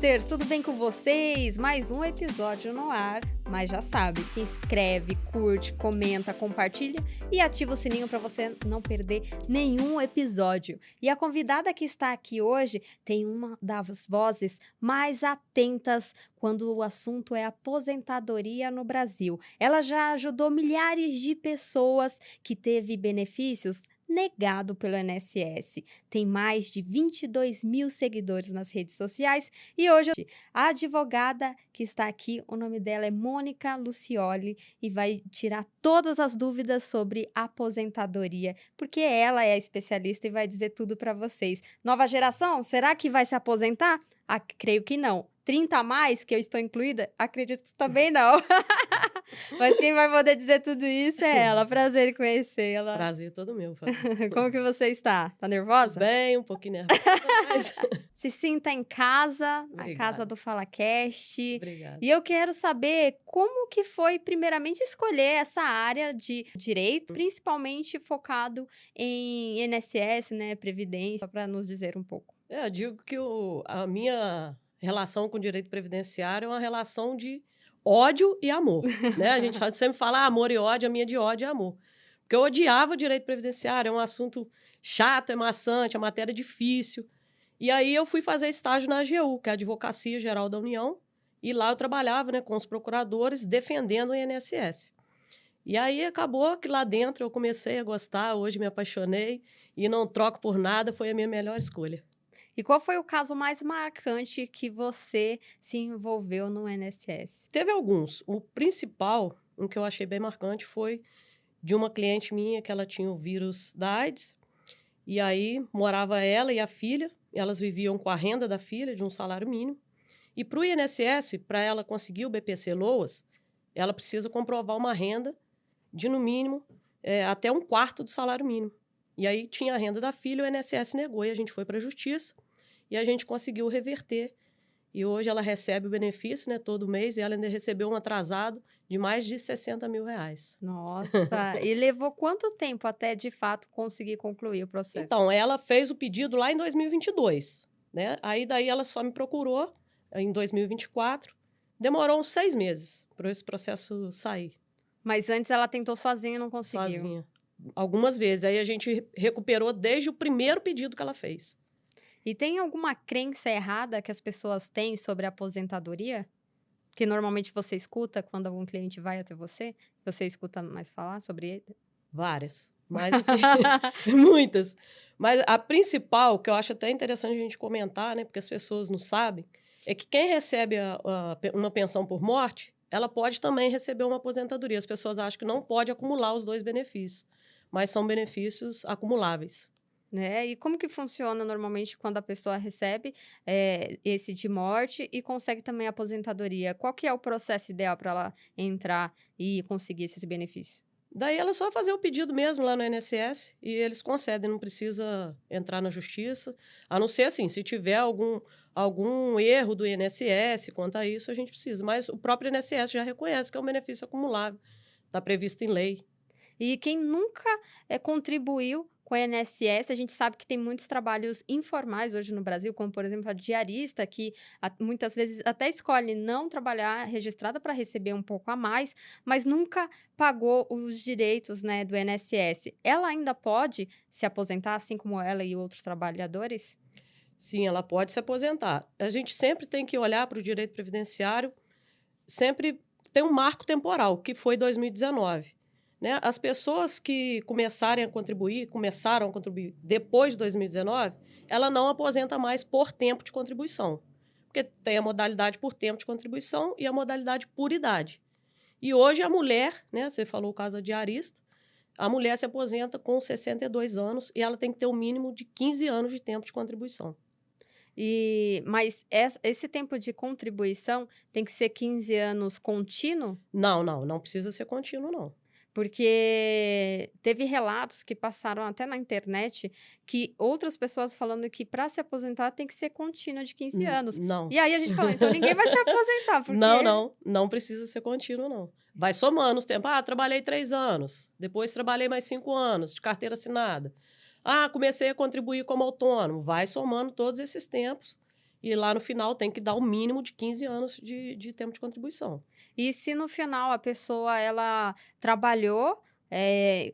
Crafters, tudo bem com vocês? Mais um episódio no ar, mas já sabe, se inscreve, curte, comenta, compartilha e ativa o sininho para você não perder nenhum episódio. E a convidada que está aqui hoje tem uma das vozes mais atentas quando o assunto é aposentadoria no Brasil. Ela já ajudou milhares de pessoas que teve benefícios negado pelo INSS. Tem mais de 22 mil seguidores nas redes sociais e hoje a advogada que está aqui, o nome dela é Mônica Lucioli e vai tirar todas as dúvidas sobre aposentadoria, porque ela é a especialista e vai dizer tudo para vocês. Nova geração, será que vai se aposentar? Creio que não. 30 a mais, que eu estou incluída? Acredito que também não. Mas quem vai poder dizer tudo isso é ela. Prazer em conhecê-la. Prazer todo meu. Como que você está? Tá nervosa? Bem, um pouquinho nervosa. Mas... Se sinta em casa, Obrigada. A casa do FalaCast. Obrigada. E eu quero saber como que foi, primeiramente, escolher essa área de direito, principalmente focado em INSS, né, Previdência, para nos dizer um pouco. Eu digo que a minha relação com o direito previdenciário é uma relação de ódio e amor, né? A gente sempre fala amor e ódio, a minha de ódio e amor. Porque eu odiava o direito previdenciário, é um assunto chato, é maçante, é matéria difícil. E aí eu fui fazer estágio na AGU, que é a Advocacia Geral da União, e lá eu trabalhava, né, com os procuradores defendendo o INSS. E aí acabou que lá dentro eu comecei a gostar, hoje me apaixonei e não troco por nada, foi a minha melhor escolha. E qual foi o caso mais marcante que você se envolveu no INSS? Teve alguns. O principal, um que eu achei bem marcante, foi de uma cliente minha que ela tinha o vírus da AIDS. E aí morava ela e a filha. Elas viviam com a renda da filha, de um salário mínimo. E para o INSS, para ela conseguir o BPC-LOAS, ela precisa comprovar uma renda de, no mínimo, até um quarto do salário mínimo. E aí tinha a renda da filha, o INSS negou. E a gente foi para a justiça e a gente conseguiu reverter. E hoje ela recebe o benefício, né, todo mês, e ela ainda recebeu um atrasado de mais de 60 mil reais. Nossa! E levou quanto tempo até, de fato, conseguir concluir o processo? Então, ela fez o pedido lá em 2022, né? Aí daí ela só me procurou em 2024. Demorou uns 6 meses para esse processo sair. Mas antes ela tentou sozinha e não conseguiu? Sozinha. Algumas vezes. Aí a gente recuperou desde o primeiro pedido que ela fez. E tem alguma crença errada que as pessoas têm sobre a aposentadoria? Que normalmente você escuta quando algum cliente vai até você? Você escuta mais falar sobre ele? Várias. Mas, assim, muitas. Mas a principal, que eu acho até interessante a gente comentar, né? Porque as pessoas não sabem, é que quem recebe uma pensão por morte, ela pode também receber uma aposentadoria. As pessoas acham que não pode acumular os dois benefícios, mas são benefícios acumuláveis. Né? E como que funciona normalmente quando a pessoa recebe esse de morte e consegue também a aposentadoria? Qual que é o processo ideal para ela entrar e conseguir esses benefícios? Daí ela só fazer o pedido mesmo lá no INSS e eles concedem, não precisa entrar na justiça, a não ser assim, se tiver algum erro do INSS quanto a isso, a gente precisa. Mas o próprio INSS já reconhece que é um benefício acumulável, está previsto em lei. E quem nunca contribuiu com a INSS, a gente sabe que tem muitos trabalhos informais hoje no Brasil, como, por exemplo, a diarista, que muitas vezes até escolhe não trabalhar registrada para receber um pouco a mais, mas nunca pagou os direitos, né, do INSS. Ela ainda pode se aposentar, assim como ela e outros trabalhadores? Sim, ela pode se aposentar. A gente sempre tem que olhar para o direito previdenciário, sempre tem um marco temporal, que foi 2019. Né? As pessoas que começaram a contribuir depois de 2019, ela não aposenta mais por tempo de contribuição. Porque tem a modalidade por tempo de contribuição e a modalidade por idade. E hoje a mulher, né, você falou o caso da diarista, a mulher se aposenta com 62 anos e ela tem que ter o mínimo de 15 anos de tempo de contribuição. Mas esse tempo de contribuição tem que ser 15 anos contínuo? Não precisa ser contínuo, não. Porque teve relatos que passaram até na internet que outras pessoas falando que para se aposentar tem que ser contínuo de 15 anos. Não. E aí a gente falou, então ninguém vai se aposentar. Porque... Não precisa ser contínuo, não. Vai somando os tempos. Trabalhei 3 anos, depois trabalhei mais 5 anos de carteira assinada. Comecei a contribuir como autônomo. Vai somando todos esses tempos e lá no final tem que dar o mínimo de 15 anos de tempo de contribuição. E se no final a pessoa ela trabalhou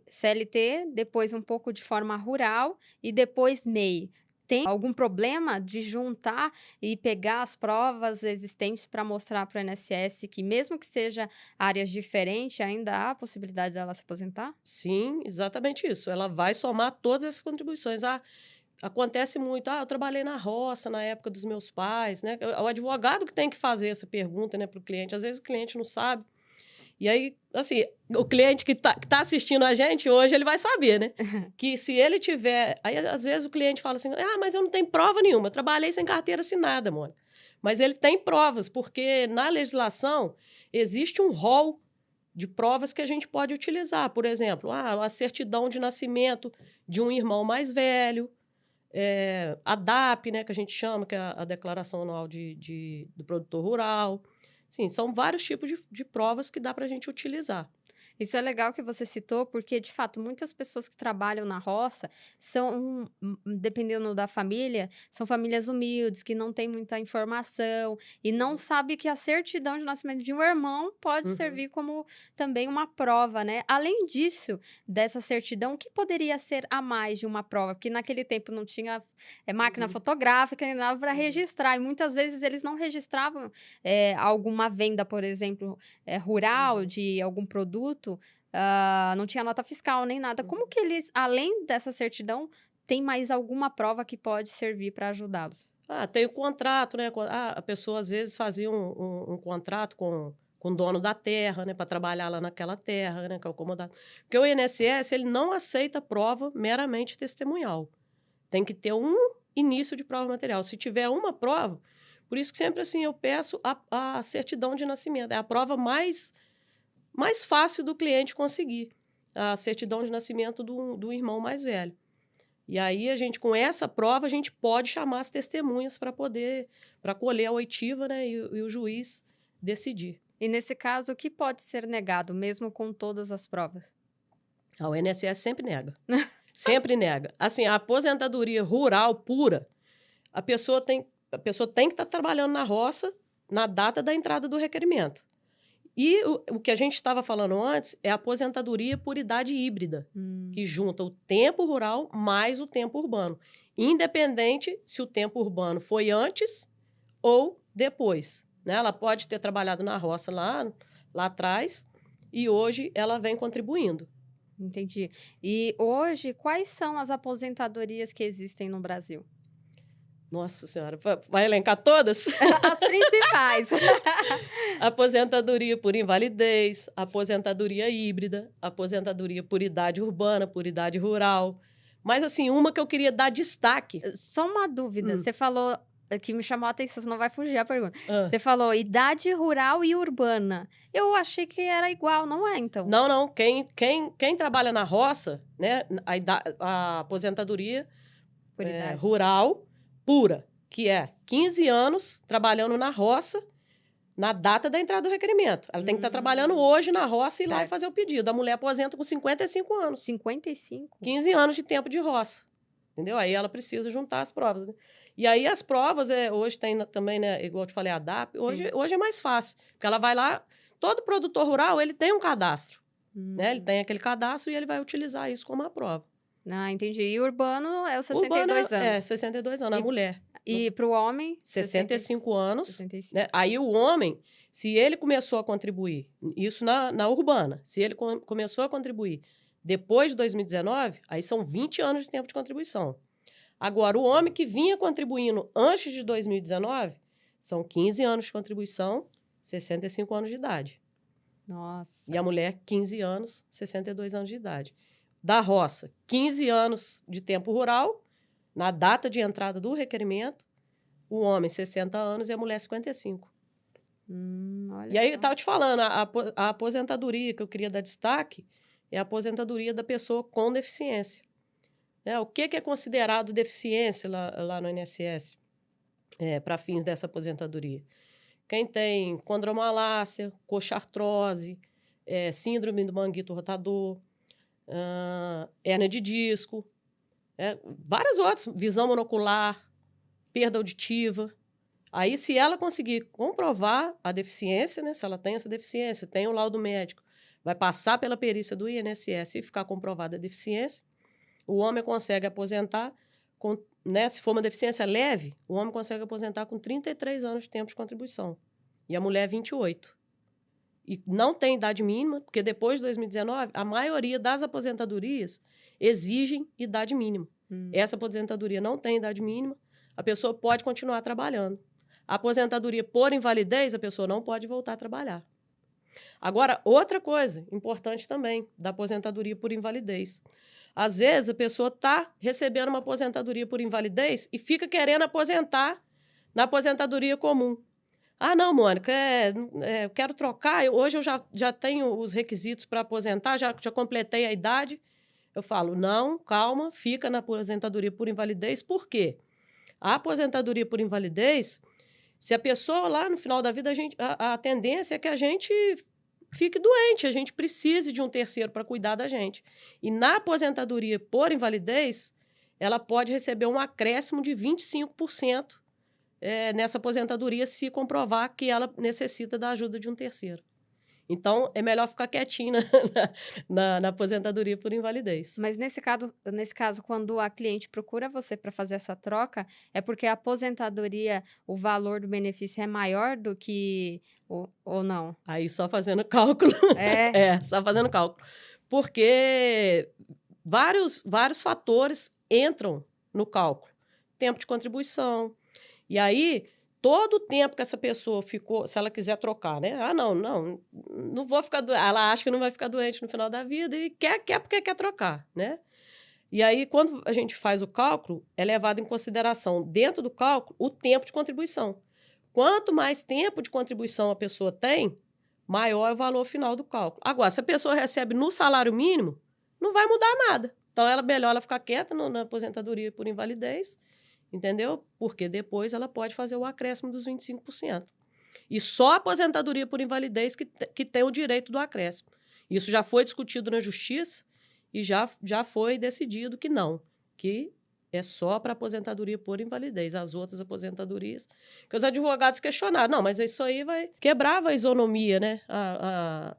CLT, depois um pouco de forma rural e depois MEI, tem algum problema de juntar e pegar as provas existentes para mostrar para o INSS que mesmo que seja áreas diferentes, ainda há a possibilidade dela se aposentar? Sim, exatamente isso. Ela vai somar todas essas contribuições. Acontece muito, eu trabalhei na roça na época dos meus pais, né? O advogado que tem que fazer essa pergunta, né, para o cliente. Às vezes o cliente não sabe. E aí, assim, o cliente que tá assistindo a gente hoje, ele vai saber, né? Que se ele tiver... Aí, às vezes, o cliente fala assim, mas eu não tenho prova nenhuma, eu trabalhei sem carteira assinada, mano. Mas ele tem provas, porque na legislação existe um rol de provas que a gente pode utilizar. Por exemplo, a certidão de nascimento de um irmão mais velho, a DAP, né, que a gente chama, que é a Declaração Anual do Produtor Rural. Sim, são vários tipos de provas que dá para a gente utilizar. Isso é legal que você citou, porque, de fato, muitas pessoas que trabalham na roça são, dependendo da família, são famílias humildes, que não têm muita informação e não sabem que a certidão de nascimento de um irmão pode servir como também uma prova, né? Além disso, dessa certidão, o que poderia ser a mais de uma prova? Porque naquele tempo não tinha máquina fotográfica nem nada para registrar, e muitas vezes eles não registravam alguma venda, por exemplo, rural de algum produto. Não tinha nota fiscal nem nada. Como que eles, além dessa certidão, tem mais alguma prova que pode servir para ajudá-los? Tem o contrato, né? A pessoa, às vezes, fazia um contrato com o dono da terra, né? Para trabalhar lá naquela terra, né? Que é o comodado. Porque o INSS, ele não aceita prova meramente testemunhal. Tem que ter um início de prova material. Se tiver uma prova, por isso que sempre, assim, eu peço a certidão de nascimento. É a prova mais fácil do cliente conseguir, a certidão de nascimento do irmão mais velho. E aí, com essa prova, a gente pode chamar as testemunhas para colher a oitiva, né, e o juiz decidir. E nesse caso, o que pode ser negado, mesmo com todas as provas? O INSS sempre nega. Sempre nega. Assim, a aposentadoria rural pura, a pessoa tem que estar trabalhando na roça na data da entrada do requerimento. E o que a gente estava falando antes é a aposentadoria por idade híbrida, que junta o tempo rural mais o tempo urbano, independente se o tempo urbano foi antes ou depois, né? Ela pode ter trabalhado na roça lá atrás e hoje ela vem contribuindo. Entendi. E hoje, quais são as aposentadorias que existem no Brasil? Nossa Senhora, vai elencar todas? As principais. Aposentadoria por invalidez, aposentadoria híbrida, aposentadoria por idade urbana, por idade rural. Mas, assim, uma que eu queria dar destaque... Só uma dúvida. Você falou, que me chamou a atenção, não vai fugir a pergunta. Você falou idade rural e urbana. Eu achei que era igual, não é, então? Não. Quem trabalha na roça, né, a aposentadoria rural pura, que é 15 anos trabalhando na roça na data da entrada do requerimento. Ela tem que estar trabalhando hoje na roça e ir lá e fazer o pedido. A mulher aposenta com 55 anos. 55? 15 anos de tempo de roça. Entendeu? Aí ela precisa juntar as provas. Né? E aí as provas, hoje tem também, né, igual eu te falei, a DAP. Hoje é mais fácil. Porque ela vai lá... Todo produtor rural, ele tem um cadastro. Né? Ele tem aquele cadastro e ele vai utilizar isso como a prova. Entendi. E urbano é os 62 anos. 62 anos, a mulher. E para o homem? 65 anos. 65. Né? Aí o homem, se ele começou a contribuir, isso na urbana, se ele começou a contribuir depois de 2019, aí são 20 anos de tempo de contribuição. Agora, o homem que vinha contribuindo antes de 2019, são 15 anos de contribuição, 65 anos de idade. Nossa. E a mulher, 15 anos, 62 anos de idade. Da roça, 15 anos de tempo rural, na data de entrada do requerimento, o homem 60 anos e a mulher 55. Olha e aí, eu estava te falando, a aposentadoria que eu queria dar destaque é a aposentadoria da pessoa com deficiência. O que é considerado deficiência lá no INSS para fins dessa aposentadoria? Quem tem condromalácia, coxartrose, síndrome do manguito rotador, hérnia de disco, várias outras, visão monocular, perda auditiva, Aí, se ela conseguir comprovar a deficiência, né? Se ela tem essa deficiência, tem o laudo médico, vai passar pela perícia do INSS e ficar comprovada a deficiência, o homem consegue aposentar, né? Se for uma deficiência leve, o homem consegue aposentar com 33 anos de tempo de contribuição. E a mulher, 28. E não tem idade mínima, porque depois de 2019, a maioria das aposentadorias exigem idade mínima. Essa aposentadoria não tem idade mínima, a pessoa pode continuar trabalhando. A aposentadoria por invalidez, a pessoa não pode voltar a trabalhar. Agora, outra coisa importante também da aposentadoria por invalidez. Às vezes, a pessoa está recebendo uma aposentadoria por invalidez e fica querendo aposentar na aposentadoria comum. Ah, não, Mônica, eu quero trocar, hoje eu já tenho os requisitos para aposentar, já completei a idade. Eu falo, não, calma, fica na aposentadoria por invalidez. Por quê? A aposentadoria por invalidez, se a pessoa lá no final da vida, a tendência é que a gente fique doente, a gente precise de um terceiro para cuidar da gente. E na aposentadoria por invalidez, ela pode receber um acréscimo de 25% nessa aposentadoria se comprovar que ela necessita da ajuda de um terceiro. Então, é melhor ficar quietinho na aposentadoria por invalidez. Mas nesse caso, quando a cliente procura você para fazer essa troca, é porque a aposentadoria, o valor do benefício é maior do que... ou não? Aí só fazendo cálculo. Só fazendo cálculo. Porque vários fatores entram no cálculo. Tempo de contribuição. E aí, todo o tempo que essa pessoa ficou, se ela quiser trocar, né? Ah, não vou ficar doente. Ela acha que não vai ficar doente no final da vida e quer porque quer trocar, né? E aí, quando a gente faz o cálculo, é levado em consideração, dentro do cálculo, o tempo de contribuição. Quanto mais tempo de contribuição a pessoa tem, maior é o valor final do cálculo. Agora, se a pessoa recebe no salário mínimo, não vai mudar nada. Então, melhor ela ficar quieta na aposentadoria por invalidez, entendeu? Porque depois ela pode fazer o acréscimo dos 25%. E só a aposentadoria por invalidez que tem o direito do acréscimo. Isso já foi discutido na justiça e já foi decidido que não, que é só para aposentadoria por invalidez. As outras aposentadorias, que os advogados questionaram, não, mas isso aí quebrava a isonomia, né?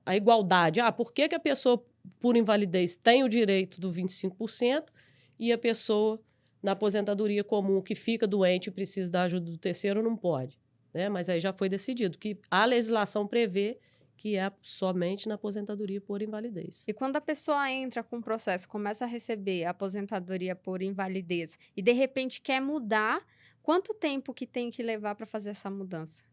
A igualdade. Por que a pessoa por invalidez tem o direito do 25% e a pessoa na aposentadoria comum que fica doente e precisa da ajuda do terceiro não pode, né? Mas aí já foi decidido que a legislação prevê que é somente na aposentadoria por invalidez. E quando a pessoa entra com o processo, começa a receber a aposentadoria por invalidez e de repente quer mudar, quanto tempo que tem que levar para fazer essa mudança?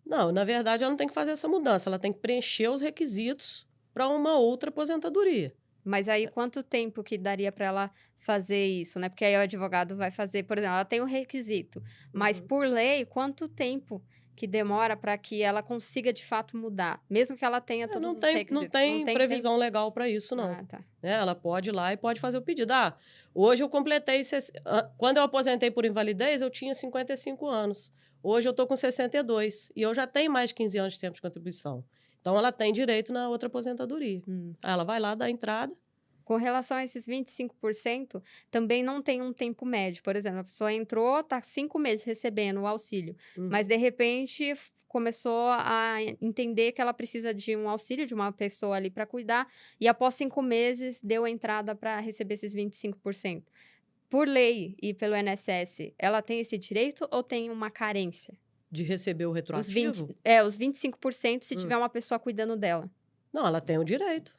Não, na verdade ela não tem que fazer essa mudança, ela tem que preencher os requisitos para uma outra aposentadoria. Mas aí, quanto tempo que daria para ela fazer isso, né? Porque aí o advogado vai fazer, por exemplo, ela tem o requisito, mas por lei, quanto tempo que demora para que ela consiga de fato mudar, mesmo que ela tenha todos os requisitos? Não tem previsão legal para isso, não. Tá. Ela pode ir lá e pode fazer o pedido. Hoje eu completei... Quando eu aposentei por invalidez, eu tinha 55 anos. Hoje eu estou com 62 e eu já tenho mais de 15 anos de tempo de contribuição. Então, ela tem direito na outra aposentadoria. Ela vai lá, dá entrada. Com relação a esses 25%, também não tem um tempo médio. Por exemplo, a pessoa entrou, está 5 meses recebendo o auxílio, mas, de repente, começou a entender que ela precisa de um auxílio de uma pessoa ali para cuidar, e após 5 meses, deu a entrada para receber esses 25%. Por lei e pelo INSS, ela tem esse direito ou tem uma carência? De receber o retroativo? Os 25% se tiver uma pessoa cuidando dela. Não, ela tem o direito.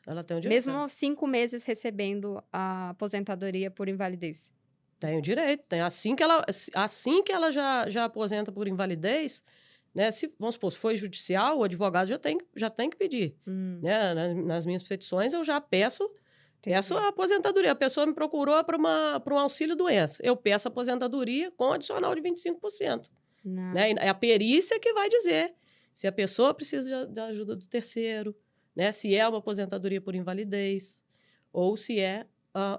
Mesmo 5 meses recebendo a aposentadoria por invalidez. Tem o direito. Assim que ela já aposenta por invalidez, né? Vamos supor, se foi judicial, o advogado já tem que pedir. Né? Nas minhas petições, eu já peço a aposentadoria. A pessoa me procurou para um auxílio-doença. Eu peço a aposentadoria com adicional de 25%. Né? É a perícia que vai dizer se a pessoa precisa da ajuda do terceiro, né? Se é uma aposentadoria por invalidez ou se é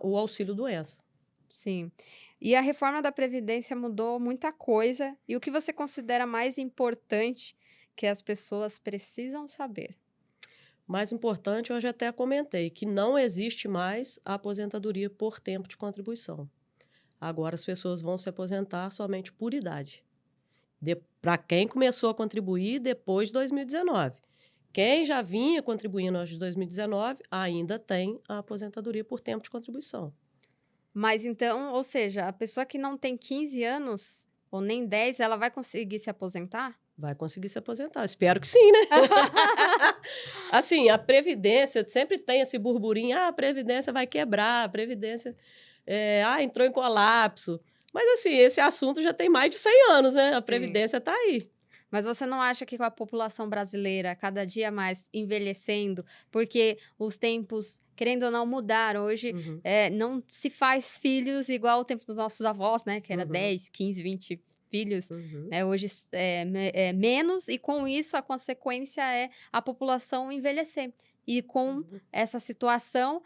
o auxílio-doença. Sim. E a reforma da Previdência mudou muita coisa. E o que você considera mais importante que as pessoas precisam saber? Mais importante, eu já até comentei, que não existe mais a aposentadoria por tempo de contribuição. Agora as pessoas vão se aposentar somente por idade. para quem começou a contribuir depois de 2019. Quem já vinha contribuindo antes de 2019 ainda tem a aposentadoria por tempo de contribuição. Mas então, ou seja, a pessoa que não tem 15 anos, ou nem 10, ela vai conseguir se aposentar? Vai conseguir se aposentar. Espero que sim, né? Assim, a Previdência sempre tem esse burburinho. A Previdência vai quebrar, a Previdência entrou em colapso. Mas, assim, esse assunto já tem mais de 100 anos, né? A Previdência está aí. Mas você não acha que com a população brasileira cada dia mais envelhecendo, porque os tempos, querendo ou não, mudaram. Hoje não se faz filhos igual o tempo dos nossos avós, né? Que era 10, 15, 20 filhos. Hoje é menos, e com isso a consequência é a população envelhecer. E com essa situação,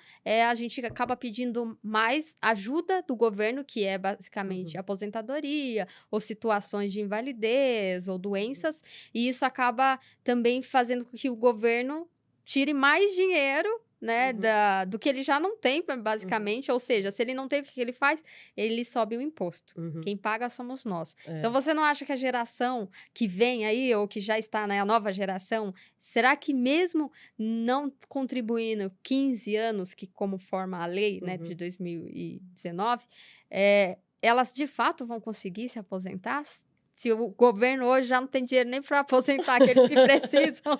a gente acaba pedindo mais ajuda do governo, que é basicamente aposentadoria, ou situações de invalidez, ou doenças. E isso acaba também fazendo com que o governo tire mais dinheiro, né, do que ele já não tem, basicamente. Ou seja, se ele não tem, o que ele faz? Ele sobe o imposto. Quem paga somos nós. Então, você não acha que a geração que vem aí, ou que já está, né, a nova geração, será que mesmo não contribuindo 15 anos, que como forma a lei, né, de 2019, elas de fato vão conseguir se aposentar? Se o governo hoje já não tem dinheiro nem para aposentar aqueles que precisam.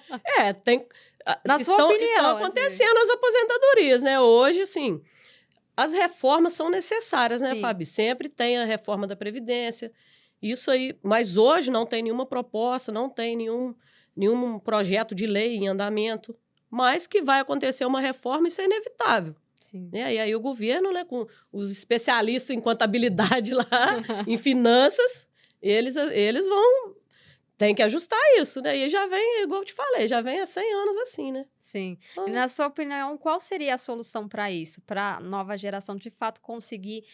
Na sua opinião, estão acontecendo as aposentadorias, né? Hoje, assim, as reformas são necessárias, né, Fabi? Sempre tem a reforma da Previdência, isso aí. Mas hoje não tem nenhuma proposta, não tem nenhum projeto de lei em andamento, mas que vai acontecer uma reforma, isso é inevitável. Né? E aí o governo, né, com os especialistas em contabilidade lá, em finanças, eles vão... Tem que ajustar isso, né? E já vem, igual eu te falei, já vem há 100 anos assim, né? Sim. E na sua opinião, qual seria a solução para isso? Para a nova geração, de fato, conseguir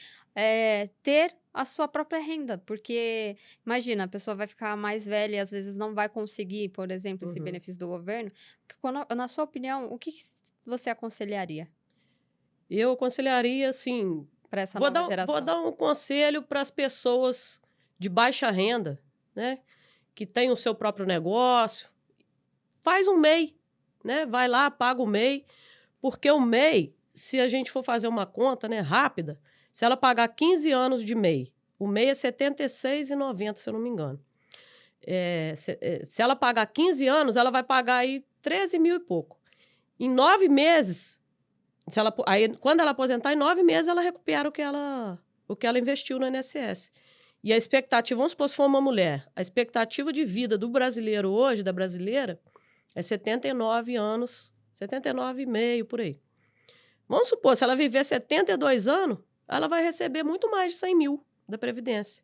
ter a sua própria renda? Porque, imagina, a pessoa vai ficar mais velha e às vezes não vai conseguir, por exemplo, esse benefício do governo. Na sua opinião, o que você aconselharia? Eu aconselharia, assim... Para essa nova geração. Vou dar um conselho para as pessoas de baixa renda, né? Que tem o seu próprio negócio, faz um MEI, né? Vai lá, paga o MEI, porque o MEI, se a gente for fazer uma conta, né, rápida, se ela pagar 15 anos de MEI, o MEI é R$ 76,90, se eu não me engano. Se ela pagar 15 anos, ela vai pagar aí 13 mil e pouco. Em 9 meses, quando ela aposentar, em 9 meses ela recupera o que ela investiu no INSS. E a expectativa, vamos supor, se for uma mulher, a expectativa de vida do brasileiro hoje, da brasileira, é 79 anos, 79,5 por aí. Vamos supor, se ela viver 72 anos, ela vai receber muito mais de 100 mil da Previdência.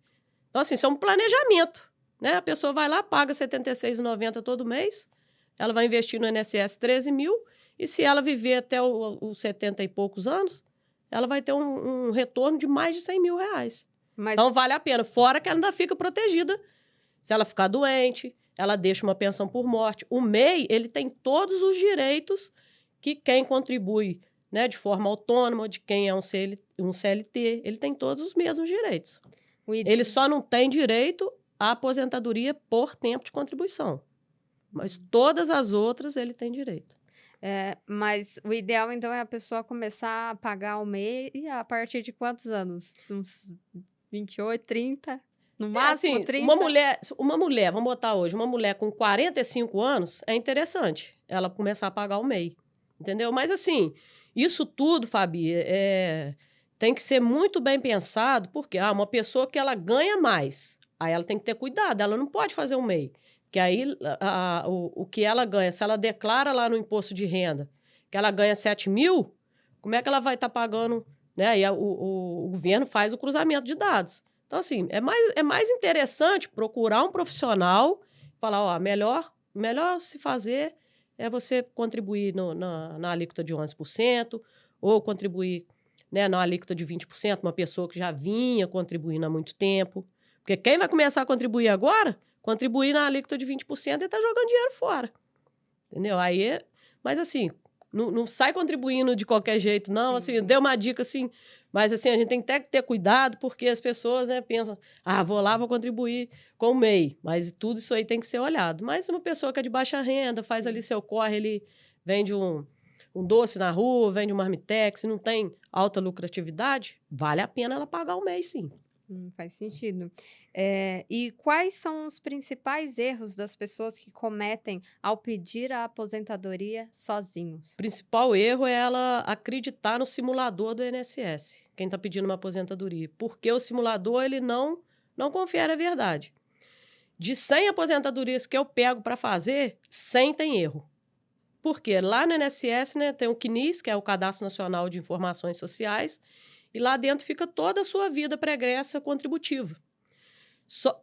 Então, assim, isso é um planejamento, né? A pessoa vai lá, paga R$ 76,90 todo mês, ela vai investir no INSS 13 mil, e se ela viver até os 70 e poucos anos, ela vai ter um retorno de mais de 100 mil reais. Então, vale a pena. Fora que ela ainda fica protegida. Se ela ficar doente, ela deixa uma pensão por morte. O MEI, ele tem todos os direitos que quem contribui, né, de forma autônoma, de quem é um CLT, ele tem todos os mesmos direitos. Ele só não tem direito à aposentadoria por tempo de contribuição. Mas todas as outras ele tem direito. Mas o ideal, então, é a pessoa começar a pagar o MEI a partir de quantos anos? Uns 28, 30? No máximo, assim, 30? Uma mulher, vamos botar hoje, uma mulher com 45 anos, é interessante ela começar a pagar o MEI, entendeu? Mas, assim, isso tudo, Fabi, tem que ser muito bem pensado, porque uma pessoa que ela ganha mais, aí ela tem que ter cuidado, ela não pode fazer um MEI, que aí o que ela ganha, se ela declara lá no imposto de renda que ela ganha 7 mil, como é que ela vai estar pagando, né? Aí o governo faz o cruzamento de dados. Então, assim, é mais interessante procurar um profissional e falar, melhor se fazer é você contribuir na alíquota de 11%, ou contribuir, né, na alíquota de 20%, uma pessoa que já vinha contribuindo há muito tempo. Porque quem vai começar a contribuir agora, contribuir na alíquota de 20% e está jogando dinheiro fora. Entendeu? Mas, assim, Não sai contribuindo de qualquer jeito, não. Assim, deu uma dica, assim, mas assim, a gente tem que ter cuidado, porque as pessoas, né, pensam, vou lá, vou contribuir com o MEI. Mas tudo isso aí tem que ser olhado. Mas uma pessoa que é de baixa renda, faz ali seu corre, ele vende um doce na rua, vende um marmitex, não tem alta lucratividade, vale a pena ela pagar o MEI, sim. Faz sentido. E quais são os principais erros das pessoas que cometem ao pedir a aposentadoria sozinhos? O principal erro é ela acreditar no simulador do INSS, quem está pedindo uma aposentadoria. Porque o simulador, ele não confere a verdade. De 100 aposentadorias que eu pego para fazer, 100 tem erro. Porque lá no INSS, né, tem o CNIS, que é o Cadastro Nacional de Informações Sociais, e lá dentro fica toda a sua vida pregressa contributiva.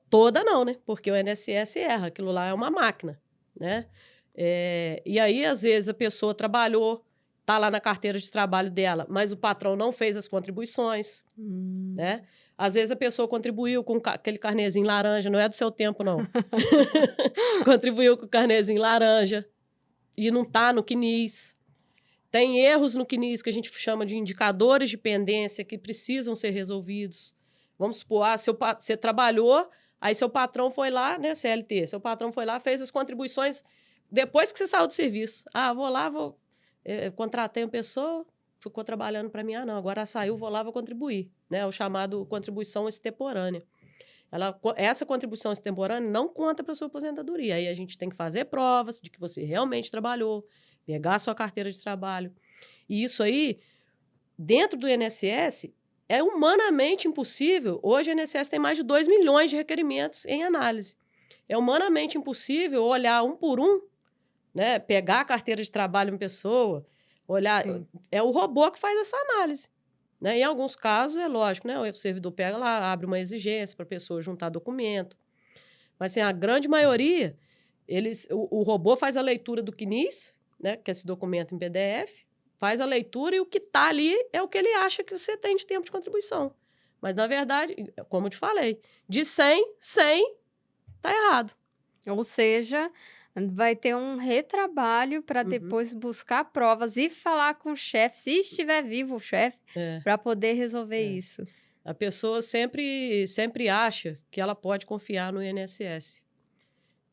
Toda não, né? Porque o INSS erra, aquilo lá é uma máquina, né? E aí, às vezes, a pessoa trabalhou, está lá na carteira de trabalho dela, mas o patrão não fez as contribuições, né? Às vezes, a pessoa contribuiu com aquele carnezinho laranja, não é do seu tempo, não. Contribuiu com o carnezinho laranja e não está no CNIS. Tem erros no CNIS que a gente chama de indicadores de pendência que precisam ser resolvidos. Vamos supor, você trabalhou, aí seu patrão foi lá, né, CLT, seu patrão foi lá, fez as contribuições depois que você saiu do serviço. Contratei uma pessoa, ficou trabalhando para mim, não, agora saiu, vou lá, vou contribuir. Né, o chamado contribuição extemporânea. Essa contribuição extemporânea não conta para sua aposentadoria. Aí a gente tem que fazer provas de que você realmente trabalhou, pegar a sua carteira de trabalho. E isso aí, dentro do INSS, é humanamente impossível. Hoje o INSS tem mais de 2 milhões de requerimentos em análise. É humanamente impossível olhar um por um, né, pegar a carteira de trabalho de uma pessoa, olhar... Sim. É o robô que faz essa análise. Né? Em alguns casos, é lógico, né? O servidor pega lá, abre uma exigência para a pessoa juntar documento. Mas, assim, a grande maioria, o robô faz a leitura do CNIS, né? Que é esse documento em PDF, faz a leitura e o que está ali é o que ele acha que você tem de tempo de contribuição. Mas, na verdade, como eu te falei, de 100 está errado. Ou seja, vai ter um retrabalho para depois buscar provas e falar com o chefe, se estiver vivo o chefe, para poder resolver isso. A pessoa sempre acha que ela pode confiar no INSS.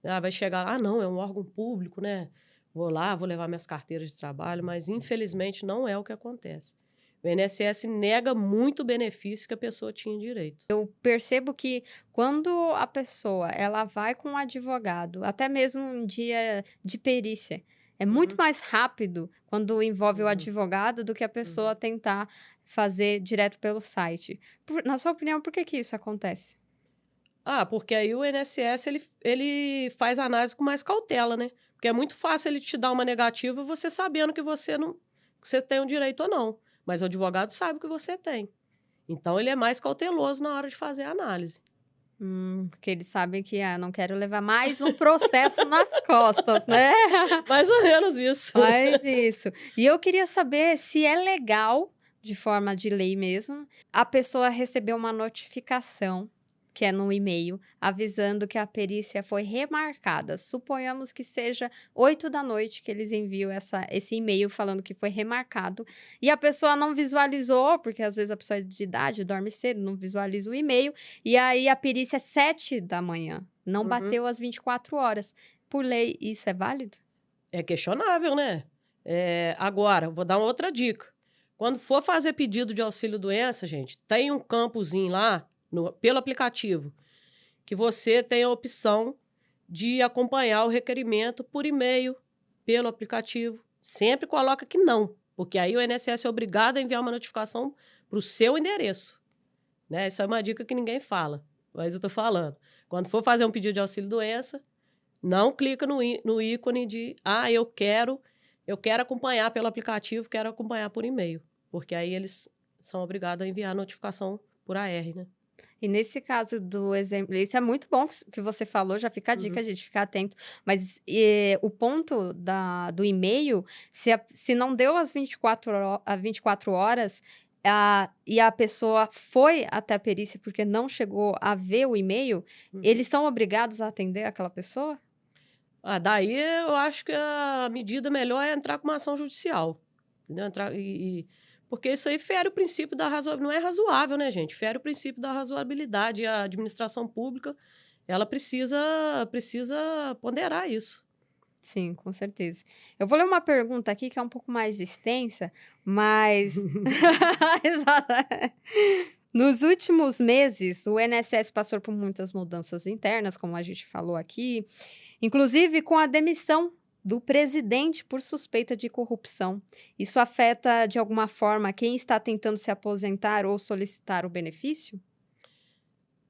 Vai chegar lá, não, é um órgão público, né? Vou lá, vou levar minhas carteiras de trabalho, mas infelizmente não é o que acontece. O INSS nega muito benefício que a pessoa tinha direito. Eu percebo que quando a pessoa ela vai com um advogado, até mesmo um dia de perícia, é muito mais rápido quando envolve o advogado do que a pessoa tentar fazer direto pelo site. Na sua opinião, por que isso acontece? Porque aí o INSS ele faz a análise com mais cautela, né? Porque é muito fácil ele te dar uma negativa você sabendo que você tem um direito ou não. Mas o advogado sabe o que você tem. Então, ele é mais cauteloso na hora de fazer a análise. Porque eles sabem que não quero levar mais um processo nas costas, né? Mais ou menos isso. Mais isso. E eu queria saber se é legal, de forma de lei mesmo, a pessoa receber uma notificação, que é no e-mail, avisando que a perícia foi remarcada. Suponhamos que seja 8 da noite que eles enviam esse e-mail falando que foi remarcado. E a pessoa não visualizou, porque às vezes a pessoa é de idade, dorme cedo, não visualiza o e-mail. E aí a perícia é 7 da manhã. Não bateu as 24 horas. Por lei, isso é válido? É questionável, né? Agora, vou dar uma outra dica. Quando for fazer pedido de auxílio-doença, gente, tem um campozinho lá, pelo aplicativo, que você tem a opção de acompanhar o requerimento por e-mail, pelo aplicativo. Sempre coloca que não, porque aí o INSS é obrigado a enviar uma notificação para o seu endereço. Né? Isso é uma dica que ninguém fala, mas eu estou falando. Quando for fazer um pedido de auxílio-doença, não clica no ícone de eu quero acompanhar pelo aplicativo, quero acompanhar por e-mail, porque aí eles são obrigados a enviar a notificação por AR, né? E nesse caso do exemplo, isso é muito bom que você falou, já fica a dica, a gente ficar atento. Mas o ponto do e-mail, se não deu as 24 horas e a pessoa foi até a perícia porque não chegou a ver o e-mail, eles são obrigados a atender aquela pessoa? Daí eu acho que a medida melhor é entrar com uma ação judicial. Entendeu? Porque isso aí fere o princípio da razoabilidade. Não é razoável, né, gente? Fere o princípio da razoabilidade. A administração pública, ela precisa ponderar isso. Sim, com certeza. Eu vou ler uma pergunta aqui que é um pouco mais extensa, mas... Exato. Nos últimos meses, o INSS passou por muitas mudanças internas, como a gente falou aqui, inclusive com a demissão do presidente por suspeita de corrupção. Isso afeta, de alguma forma, quem está tentando se aposentar ou solicitar o benefício?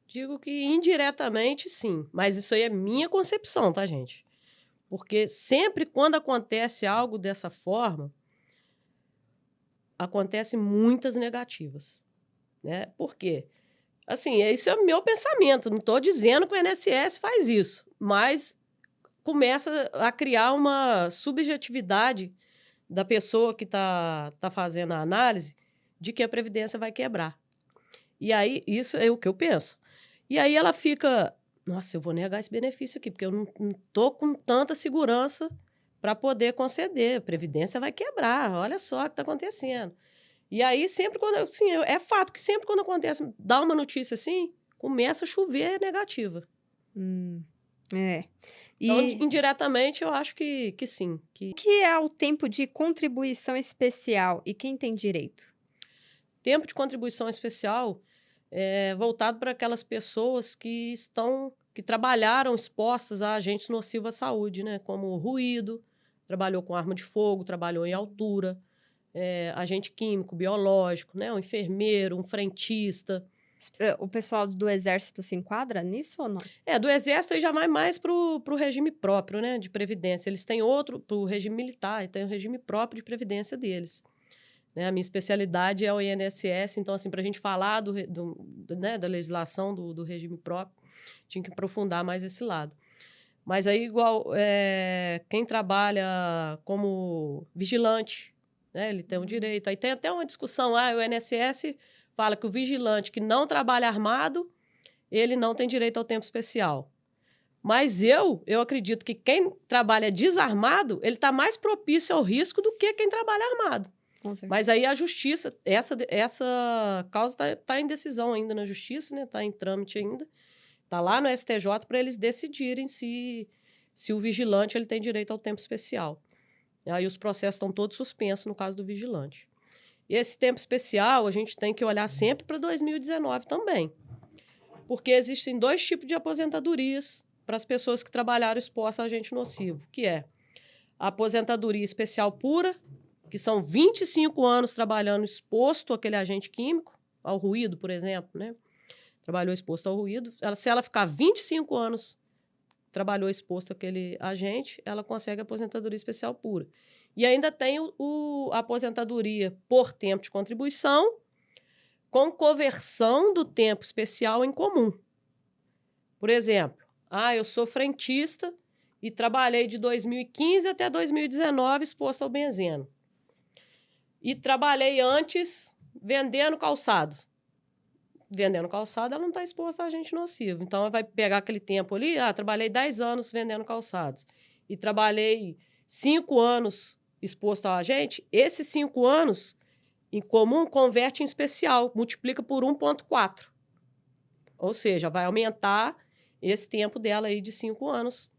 Digo que indiretamente, sim. Mas isso aí é minha concepção, tá, gente? Porque sempre quando acontece algo dessa forma, acontecem muitas negativas, né? Por quê? Assim, esse é o meu pensamento. Não estou dizendo que o INSS faz isso, mas começa a criar uma subjetividade da pessoa que tá fazendo a análise de que a Previdência vai quebrar. E aí, isso é o que eu penso. E aí ela fica... Nossa, eu vou negar esse benefício aqui, porque eu não estou com tanta segurança para poder conceder. A Previdência vai quebrar, olha só o que está acontecendo. E aí, sempre quando... Assim, é fato que sempre quando acontece, dá uma notícia assim, começa a chover negativa. É. Então, indiretamente, eu acho que sim. O que é o tempo de contribuição especial e quem tem direito? Tempo de contribuição especial é voltado para aquelas pessoas que trabalharam expostas a agentes nocivos à saúde, né? Como ruído, trabalhou com arma de fogo, trabalhou em altura, agente químico, biológico, né? Um enfermeiro, um frentista. O pessoal do Exército se enquadra nisso ou não? Do Exército aí já vai mais para o regime próprio, né? De previdência. Eles têm outro, para o regime militar, tem o regime próprio de previdência deles. Né? A minha especialidade é o INSS, então, assim, para a gente falar né, da legislação do regime próprio, tinha que aprofundar mais esse lado. Mas aí, igual, quem trabalha como vigilante, né, ele tem um direito. Aí tem até uma discussão, o INSS fala que o vigilante que não trabalha armado, ele não tem direito ao tempo especial. Mas eu acredito que quem trabalha desarmado, ele está mais propício ao risco do que quem trabalha armado. Mas aí a justiça, essa causa tá em decisão ainda na justiça, né? Está em trâmite ainda. Está lá no STJ para eles decidirem se o vigilante ele tem direito ao tempo especial. E aí os processos estão todos suspensos no caso do vigilante. E esse tempo especial a gente tem que olhar sempre para 2019 também. Porque existem 2 tipos de aposentadorias para as pessoas que trabalharam expostas a agente nocivo, que é a aposentadoria especial pura, que são 25 anos trabalhando exposto àquele agente químico, ao ruído, por exemplo, né? Trabalhou exposto ao ruído. Se ela ficar 25 anos trabalhou exposto àquele agente, ela consegue a aposentadoria especial pura. E ainda tem a aposentadoria por tempo de contribuição, com conversão do tempo especial em comum. Por exemplo, eu sou frentista e trabalhei de 2015 até 2019 exposto ao benzeno. E trabalhei antes vendendo calçado. Vendendo calçado, ela não está exposta a agente nocivo. Então, ela vai pegar aquele tempo ali, trabalhei 10 anos vendendo calçados. E trabalhei 5 anos exposto a agente. Esses 5 anos, em comum, converte em especial, multiplica por 1,4. Ou seja, vai aumentar esse tempo dela aí de 5 anos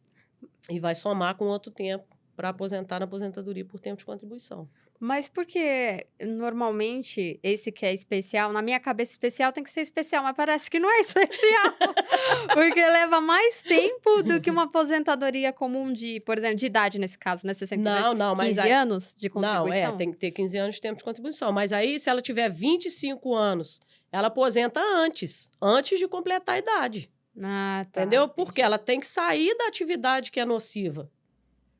e vai somar com outro tempo para aposentar na aposentadoria por tempo de contribuição. Mas por que, normalmente, esse que é especial, na minha cabeça especial tem que ser especial, mas parece que não é especial. Porque leva mais tempo do que uma aposentadoria comum de, por exemplo, de idade nesse caso, né? 62, não, 15 anos de contribuição? Não, tem que ter 15 anos de tempo de contribuição. Mas aí, se ela tiver 25 anos, ela aposenta antes de completar a idade. Tá. Entendeu? Porque ela tem que sair da atividade que é nociva.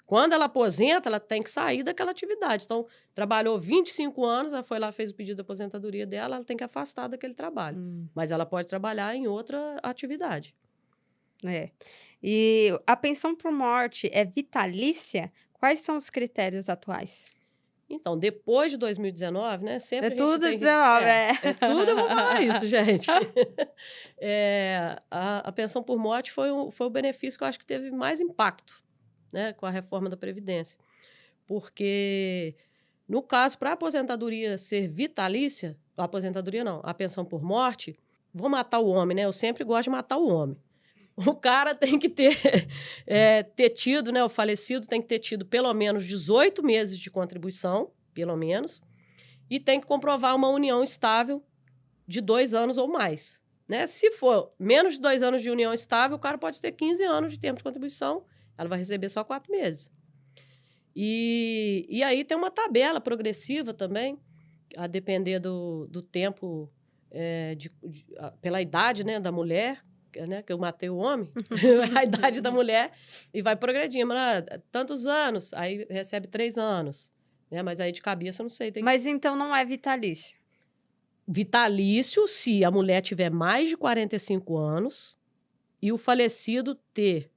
Quando ela aposenta, ela tem que sair daquela atividade. Então, trabalhou 25 anos, ela foi lá, fez o pedido de aposentadoria dela, ela tem que afastar daquele trabalho. Mas ela pode trabalhar em outra atividade. E a pensão por morte é vitalícia? Quais são os critérios atuais? Então, depois de 2019, né? Sempre é tudo 19, É tudo, eu vou falar isso, gente. A pensão por morte foi o benefício que eu acho que teve mais impacto. né, com a reforma da Previdência. Porque, no caso, para a aposentadoria ser vitalícia, a aposentadoria não, a pensão por morte, vou matar o homem, né? Eu sempre gosto de matar o homem. O cara tem que ter tido, né? O falecido tem que ter tido pelo menos 18 meses de contribuição, pelo menos, e tem que comprovar uma união estável de 2 anos ou mais. Né? Se for menos de 2 anos de união estável, o cara pode ter 15 anos de tempo de contribuição, ela vai receber só 4 meses. E aí tem uma tabela progressiva também, a depender do tempo, pela idade, né, da mulher, né, que eu matei o homem, a idade da mulher, e vai progredindo. Tantos anos, aí recebe 3 anos. Né? Mas aí de cabeça eu não sei. Mas então não é vitalício? Vitalício se a mulher tiver mais de 45 anos e o falecido ter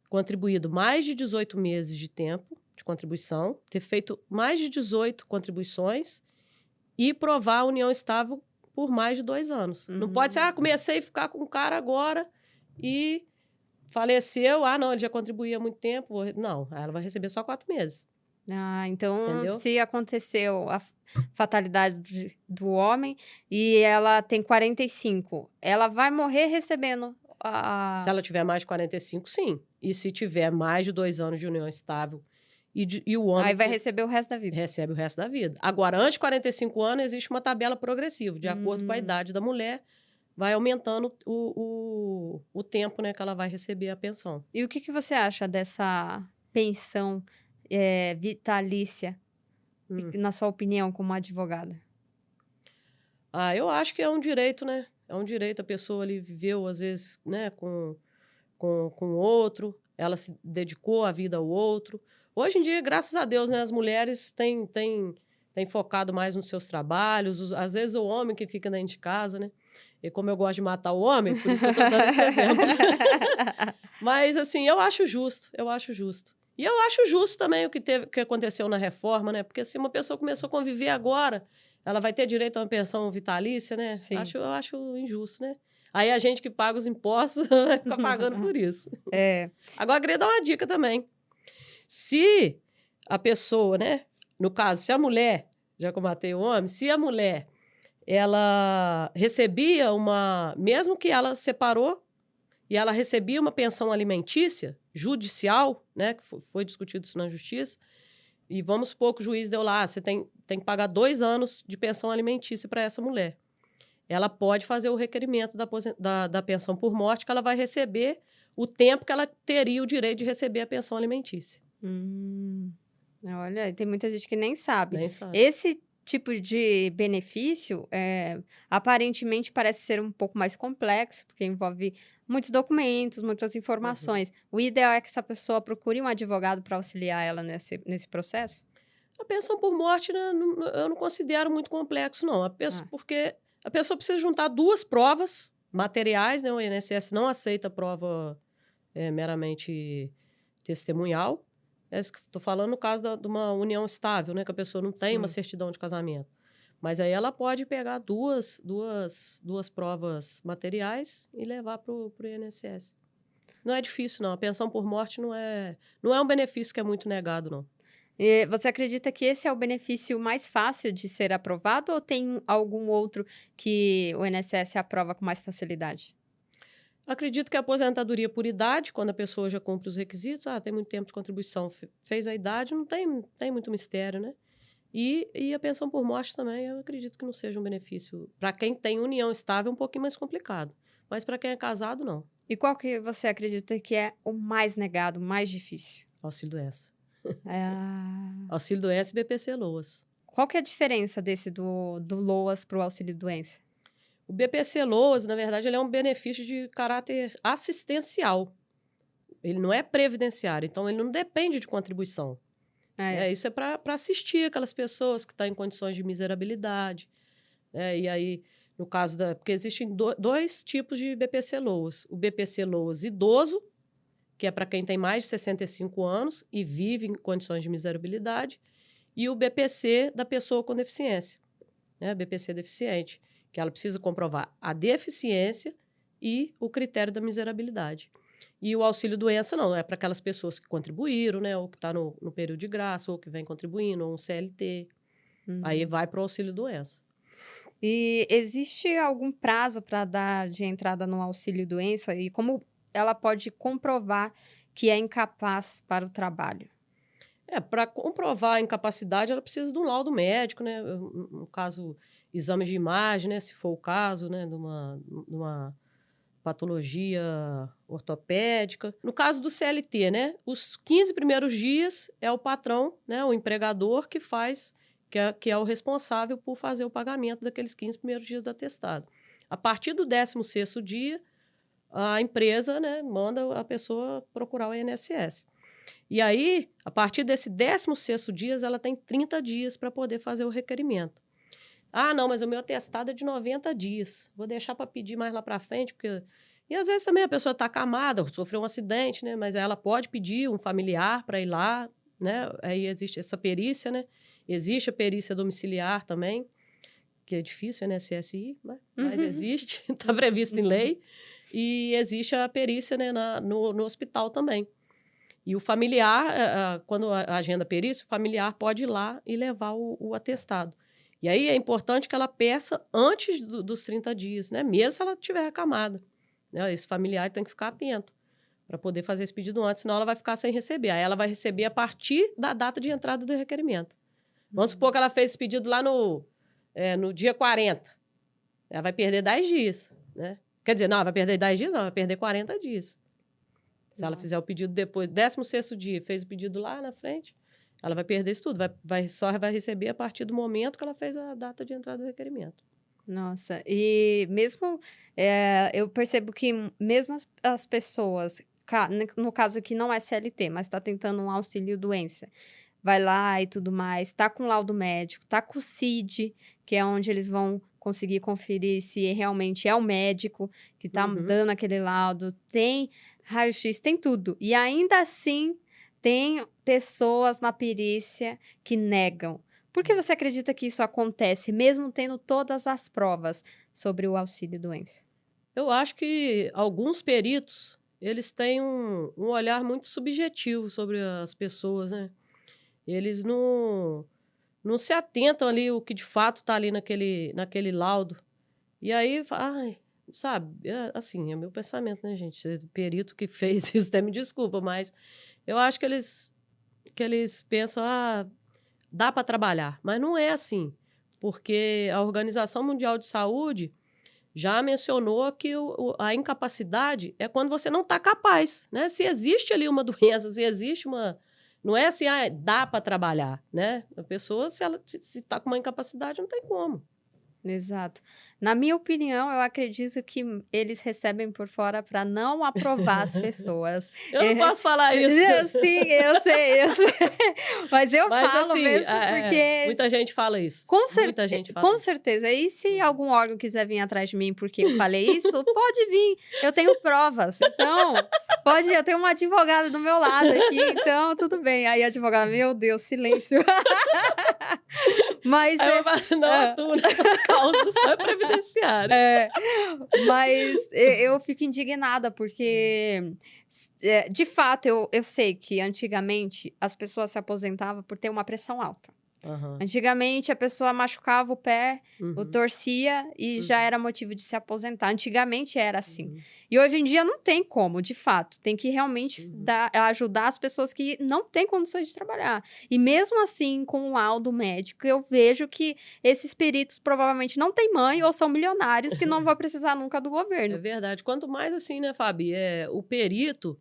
contribuído mais de 18 meses de tempo de contribuição, ter feito mais de 18 contribuições e provar a união estável por mais de 2 anos. Não pode ser, comecei a ficar com o cara agora e faleceu, não, ele já contribuía há muito tempo. Não, ela vai receber só 4 meses. Então, entendeu? Se aconteceu a fatalidade do homem e ela tem 45, ela vai morrer recebendo Se ela tiver mais de 45, sim. E se tiver mais de 2 anos de união estável e o homem... Aí vai receber o resto da vida. Recebe o resto da vida. Agora, antes de 45 anos, existe uma tabela progressiva. De acordo com a idade da mulher, vai aumentando o tempo, né, que ela vai receber a pensão. E o que você acha dessa pensão vitalícia, na sua opinião, como advogada? Eu acho que é um direito, né? É um direito. A pessoa ali viveu, às vezes, né, com outro, ela se dedicou a vida ao outro. Hoje em dia, graças a Deus, né, as mulheres têm focado mais nos seus trabalhos, às vezes o homem que fica dentro de casa, né? E como eu gosto de matar o homem, por isso que eu tô dando esse exemplo. Mas, assim, eu acho justo. E eu acho justo também o que aconteceu na reforma, né? Porque se uma pessoa começou a conviver agora, ela vai ter direito a uma pensão vitalícia, né? Sim. Eu acho injusto, né? Aí a gente que paga os impostos vai ficar pagando por isso. Agora, eu queria dar uma dica também. Se a pessoa, né? No caso, se a mulher, já que eu matei o homem, se a mulher, ela recebia mesmo que ela separou, e ela recebia uma pensão alimentícia judicial, né, que foi discutido isso na justiça, e vamos supor que o juiz deu lá, você tem que pagar 2 anos de pensão alimentícia para essa mulher. Ela pode fazer o requerimento da pensão por morte, que ela vai receber o tempo que ela teria o direito de receber a pensão alimentícia. Olha, tem muita gente que nem sabe. Nem sabe. Esse tipo de benefício, aparentemente, parece ser um pouco mais complexo, porque envolve muitos documentos, muitas informações. O ideal é que essa pessoa procure um advogado para auxiliar ela nesse processo? A pensão por morte, né, eu não considero muito complexo, não. Porque a pessoa precisa juntar 2 provas materiais, né? O INSS não aceita prova meramente testemunhal. Estou falando no caso de uma união estável, né? Que a pessoa não tem uma certidão de casamento. Mas aí ela pode pegar duas provas materiais e levar para o INSS. Não é difícil, não. A pensão por morte não é um benefício que é muito negado, não. E você acredita que esse é o benefício mais fácil de ser aprovado ou tem algum outro que o INSS aprova com mais facilidade? Acredito que a aposentadoria por idade, quando a pessoa já cumpre os requisitos, tem muito tempo de contribuição, fez a idade, não tem muito mistério, né? E a pensão por morte também, eu acredito que não seja um benefício. Para quem tem união estável, é um pouquinho mais complicado. Mas para quem é casado, não. E qual que você acredita que é o mais negado, o mais difícil? Auxílio-doença. Auxílio-doença e BPC-LOAS. Qual que é a diferença desse do LOAS para o auxílio-doença? O BPC-LOAS, na verdade, ele é um benefício de caráter assistencial. Ele não é previdenciário, então ele não depende de contribuição. Isso é para assistir aquelas pessoas que estão em condições de miserabilidade. E aí, no caso porque existem 2 tipos de BPC-LOAS. O BPC-LOAS idoso, que é para quem tem mais de 65 anos e vive em condições de miserabilidade, e o BPC da pessoa com deficiência, né? BPC deficiente, que ela precisa comprovar a deficiência e o critério da miserabilidade. E o auxílio-doença não, é para aquelas pessoas que contribuíram, né? Ou que está no período de graça, ou que vem contribuindo, ou um CLT. Aí vai para o auxílio-doença. E existe algum prazo para dar de entrada no auxílio-doença? E como ela pode comprovar que é incapaz para o trabalho? Para comprovar a incapacidade, ela precisa de um laudo médico, né? No caso, exames de imagem, né? Se for o caso, né? De uma patologia ortopédica. No caso do CLT, né? Os 15 primeiros dias é o patrão, né? O empregador que faz, que é o responsável por fazer o pagamento daqueles 15 primeiros dias do atestado. A partir do 16º dia, a empresa, né, manda a pessoa procurar o INSS. E aí, a partir desse 16º dia, ela tem 30 dias para poder fazer o requerimento. Ah, não, mas o meu atestado é de 90 dias. Vou deixar para pedir mais lá para frente, porque... E às vezes também a pessoa está acamada, sofreu um acidente, né? Mas ela pode pedir um familiar para ir lá, né? Aí existe essa perícia, né? Existe a perícia domiciliar também, que é difícil, né? CSI, mas existe, está previsto em lei. E existe a perícia, né, no hospital também. E o familiar, quando agenda a perícia, o familiar pode ir lá e levar o atestado. E aí é importante que ela peça antes dos 30 dias, né? Mesmo se ela estiver acamada. Né? Esse familiar tem que ficar atento para poder fazer esse pedido antes, senão ela vai ficar sem receber. Aí ela vai receber a partir da data de entrada do requerimento. Vamos supor que ela fez esse pedido lá no dia 40. Ela vai perder 10 dias, né? Quer dizer, não, ela vai perder 10 dias, não, ela vai perder 40 dias. Se ela fizer o pedido depois, 16º dia, fez o pedido lá na frente, ela vai perder isso tudo. Só vai receber a partir do momento que ela fez a data de entrada do requerimento. Nossa, e mesmo eu percebo que mesmo as pessoas, no caso que não é CLT, mas está tentando um auxílio-doença, vai lá e tudo mais, tá com laudo médico, tá com o CID, que é onde eles vão conseguir conferir se realmente é o médico que tá dando aquele laudo, tem raio-x, tem tudo. E ainda assim, tem pessoas na perícia que negam. Por que você acredita que isso acontece, mesmo tendo todas as provas sobre o auxílio-doença? Eu acho que alguns peritos, eles têm um olhar muito subjetivo sobre as pessoas, né? Eles não se atentam ali o que de fato está ali naquele laudo. E aí, sabe, assim, é meu pensamento, né, gente? O perito que fez isso, até me desculpa, mas eu acho que eles pensam, dá para trabalhar. Mas não é assim, porque a Organização Mundial de Saúde já mencionou que a incapacidade é quando você não está capaz, né? Se existe ali uma doença, se existe uma... Não é assim, dá para trabalhar, né? A pessoa, se ela está com uma incapacidade, não tem como. Exato. Na minha opinião, eu acredito que eles recebem por fora para não aprovar as pessoas. Eu não posso falar isso. Sim, eu sei. Mas eu falo assim, mesmo porque... muita gente fala isso. Muita gente fala com isso. certeza. E se algum órgão quiser vir atrás de mim porque eu falei isso, pode vir. Eu tenho provas. Então, eu tenho uma advogada do meu lado aqui, então tudo bem. Aí a advogada, meu Deus, silêncio. Mas... não atua nessas causas, só é previdenciário. Mas eu fico indignada porque, de fato, eu sei que antigamente as pessoas se aposentavam por ter uma pressão alta. Antigamente, a pessoa machucava o pé, o torcia e já era motivo de se aposentar. Antigamente era assim. E hoje em dia não tem como, de fato. Tem que realmente ajudar as pessoas que não têm condições de trabalhar. E mesmo assim, com o laudo médico, eu vejo que esses peritos provavelmente não têm mãe ou são milionários que não vão precisar nunca do governo. É verdade. Quanto mais assim, né, Fabi? O perito,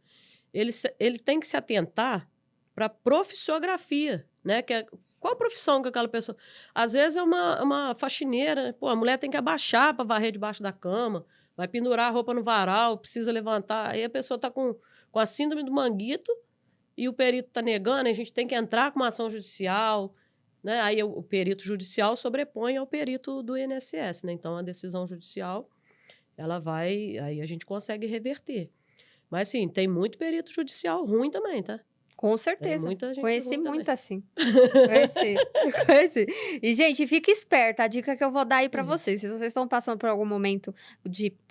ele tem que se atentar para a profissografia, né? Que é... Qual a profissão que aquela pessoa... Às vezes é uma faxineira, né? Pô, a mulher tem que abaixar para varrer debaixo da cama, vai pendurar a roupa no varal, precisa levantar. Aí a pessoa está com a síndrome do manguito e o perito está negando, a gente tem que entrar com uma ação judicial, né? Aí o perito judicial sobrepõe ao perito do INSS, né? Então, a decisão judicial, ela vai... Aí a gente consegue reverter. Mas, sim, tem muito perito judicial ruim também, tá? Com certeza. Muita gente Conheci pergunta muito também. assim. Conheci. E, gente, fica esperta. A dica que eu vou dar aí pra vocês. Se vocês estão passando por algum momento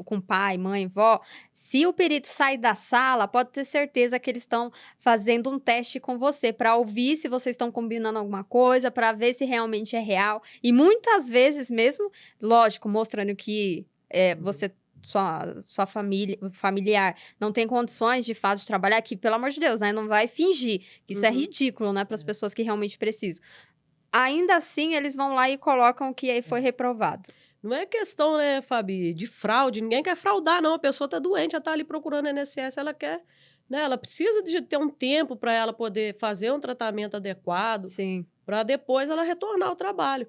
com pai, mãe, vó, se o perito sair da sala, pode ter certeza que eles estão fazendo um teste com você pra ouvir se vocês estão combinando alguma coisa, pra ver se realmente é real. E muitas vezes mesmo, lógico, mostrando que você... Sua familiar não tem condições de fato de trabalhar aqui, pelo amor de Deus, né? Não vai fingir. Isso é ridículo, né? Para as pessoas que realmente precisam. Ainda assim, eles vão lá e colocam que aí foi reprovado. Não é questão, né, Fabi, de fraude. Ninguém quer fraudar, não. A pessoa tá doente, ela tá ali procurando a INSS, ela quer, né? Ela precisa de ter um tempo para ela poder fazer um tratamento adequado. Sim. Para depois ela retornar ao trabalho.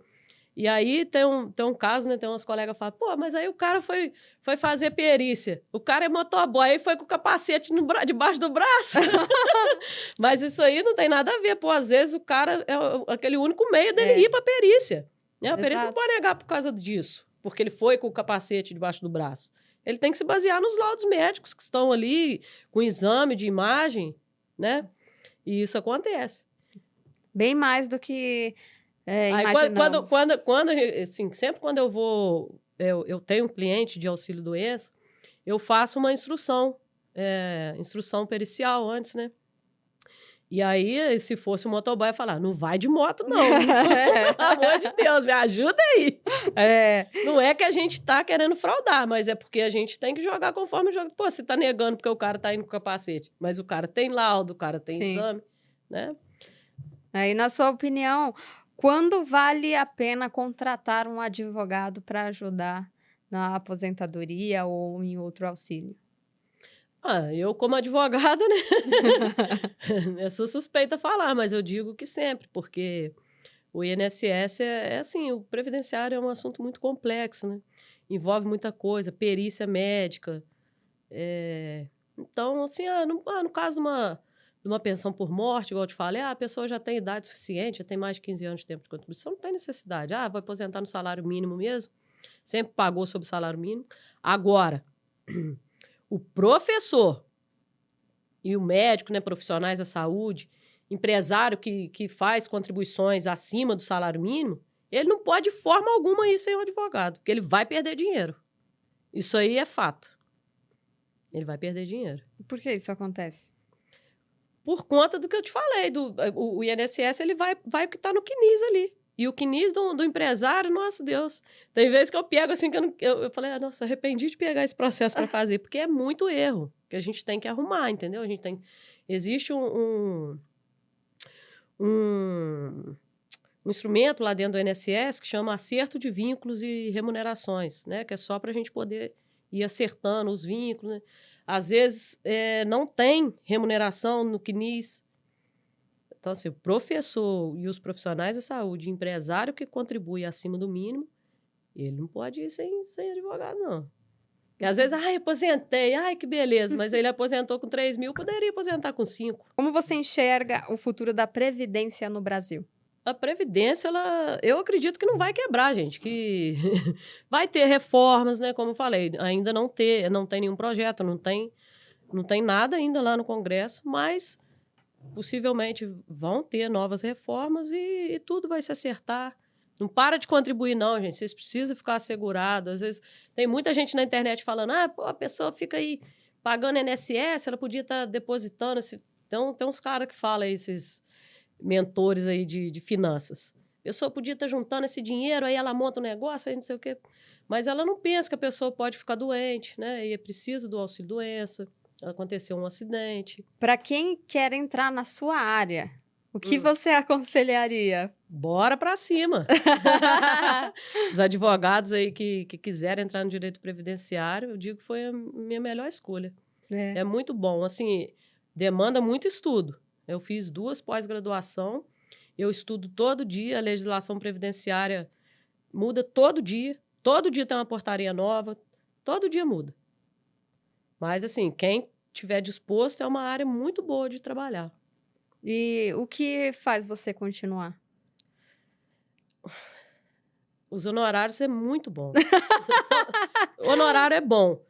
E aí tem um caso, né? Tem umas colegas que falam, pô, mas aí o cara foi fazer perícia. O cara é motoboy, aí foi com o capacete debaixo do braço. Mas isso aí não tem nada a ver. Pô, às vezes o cara é aquele único meio dele ir pra perícia. Né? O perito não pode negar por causa disso, porque ele foi com o capacete debaixo do braço. Ele tem que se basear nos laudos médicos que estão ali, com exame de imagem, né? E isso acontece. Bem mais do que... Aí, quando assim, sempre quando eu tenho um cliente de auxílio-doença, eu faço uma instrução pericial antes, né? E aí, se fosse um motoboy, eu ia falar, não vai de moto, não. Pelo amor de Deus, me ajuda aí. Não é que a gente tá querendo fraudar, mas é porque a gente tem que jogar conforme o jogo. Pô, você tá negando porque o cara tá indo com capacete, mas o cara tem laudo, o cara tem exame, né? Aí, na sua opinião... Quando vale a pena contratar um advogado para ajudar na aposentadoria ou em outro auxílio? Eu como advogada, né? Eu sou suspeita a falar, mas eu digo que sempre, porque o INSS é assim, o previdenciário é um assunto muito complexo, né? Envolve muita coisa, perícia médica. Então, assim, no caso de uma pensão por morte, igual eu te falei, a pessoa já tem idade suficiente, já tem mais de 15 anos de tempo de contribuição, não tem necessidade. Vai aposentar no salário mínimo mesmo, sempre pagou sob o salário mínimo. Agora, o professor e o médico, né, profissionais da saúde, empresário que faz contribuições acima do salário mínimo, ele não pode de forma alguma ir sem um advogado, porque ele vai perder dinheiro. Isso aí é fato. Ele vai perder dinheiro. Por que isso acontece? Por conta do que eu te falei, o INSS ele vai o que está no CNIS ali. E o CNIS do empresário, nossa Deus, tem vezes que eu pego assim, que eu falei, nossa, arrependi de pegar esse processo para fazer, porque é muito erro que a gente tem que arrumar, entendeu? Existe um instrumento lá dentro do INSS que chama acerto de vínculos e remunerações, né? Que é só para a gente poder ir acertando os vínculos, né? Às vezes, não tem remuneração no CNIS. Então, assim, o professor e os profissionais da saúde, empresário que contribui acima do mínimo, ele não pode ir sem advogado, não. Porque, às vezes, aposentei, que beleza, mas ele aposentou com 3 mil, poderia aposentar com 5. Como você enxerga o futuro da Previdência no Brasil? A Previdência, eu acredito que não vai quebrar, gente, que vai ter reformas, né, como eu falei, ainda não tem nenhum projeto, não tem nada ainda lá no Congresso, mas possivelmente vão ter novas reformas e tudo vai se acertar. Não para de contribuir, não, gente, vocês precisam ficar assegurados. Às vezes tem muita gente na internet falando, a pessoa fica aí pagando INSS, ela podia estar depositando. Então, tem uns caras que falam aí, esses mentores aí de finanças. A pessoa podia estar juntando esse dinheiro, aí ela monta um negócio, aí não sei o quê. Mas ela não pensa que a pessoa pode ficar doente, né? E precisa do auxílio-doença, aconteceu um acidente. Para quem quer entrar na sua área, o que você aconselharia? Bora para cima! Os advogados aí que quiserem entrar no direito previdenciário, eu digo que foi a minha melhor escolha. É muito bom. Assim, demanda muito estudo. Eu fiz 2 pós-graduação, eu estudo todo dia, a legislação previdenciária muda todo dia tem uma portaria nova, todo dia muda. Mas, assim, quem tiver disposto, é uma área muito boa de trabalhar. E o que faz você continuar? Os honorários é muito bom. O honorário é bom,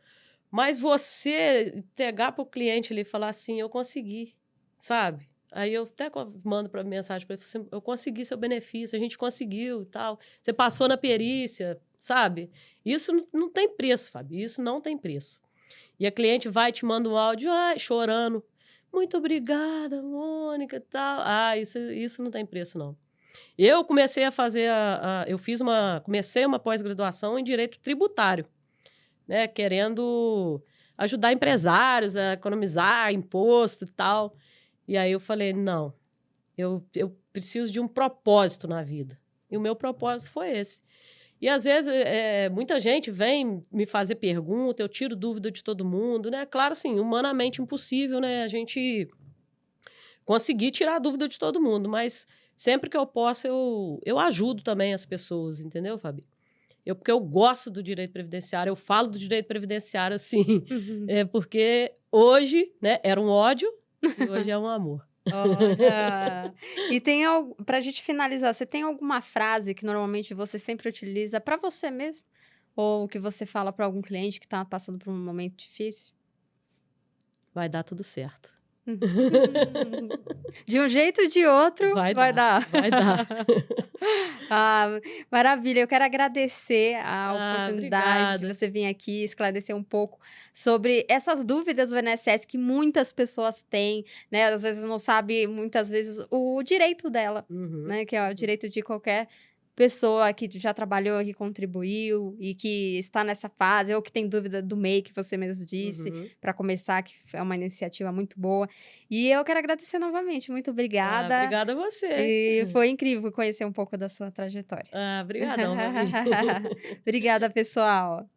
mas você entregar para o cliente ali e falar assim, eu consegui. Sabe? Aí eu até mando para mensagem para ele, assim, eu consegui seu benefício, a gente conseguiu e tal. Você passou na perícia, sabe? Isso não tem preço, Fábio, isso não tem preço. E a cliente vai te manda um áudio, chorando. Muito obrigada, Mônica, e tal. Isso não tem preço, não. Eu comecei a fazer comecei uma pós-graduação em direito tributário, né? Querendo ajudar empresários a economizar imposto e tal. E aí eu falei, não, eu preciso de um propósito na vida. E o meu propósito foi esse. E, às vezes, muita gente vem me fazer pergunta, eu tiro dúvida de todo mundo, né? Claro, assim, humanamente impossível, né? A gente conseguir tirar a dúvida de todo mundo, mas sempre que eu posso, eu ajudo também as pessoas, entendeu, Fabi? Porque eu gosto do direito previdenciário, eu falo do direito previdenciário, assim, porque hoje, né, era um ódio e hoje é um amor. Olha! E tem algo, pra gente finalizar, você tem alguma frase que normalmente você sempre utiliza pra você mesmo? Ou que você fala pra algum cliente que tá passando por um momento difícil? Vai dar tudo certo. De um jeito ou de outro, vai dar. Vai dar. Maravilha. Eu quero agradecer a oportunidade de Obrigada. você vir aqui esclarecer um pouco sobre essas dúvidas do INSS que muitas pessoas têm, né? Às vezes não sabe, muitas vezes, o direito dela, né? Que é o direito de qualquer pessoa que já trabalhou, que contribuiu e que está nessa fase, ou que tem dúvida do MEI, que você mesmo disse, para começar, que é uma iniciativa muito boa. E eu quero agradecer novamente. Muito obrigada. Obrigada a você. E foi incrível conhecer um pouco da sua trajetória. Obrigadão, Fabi. Obrigada, pessoal.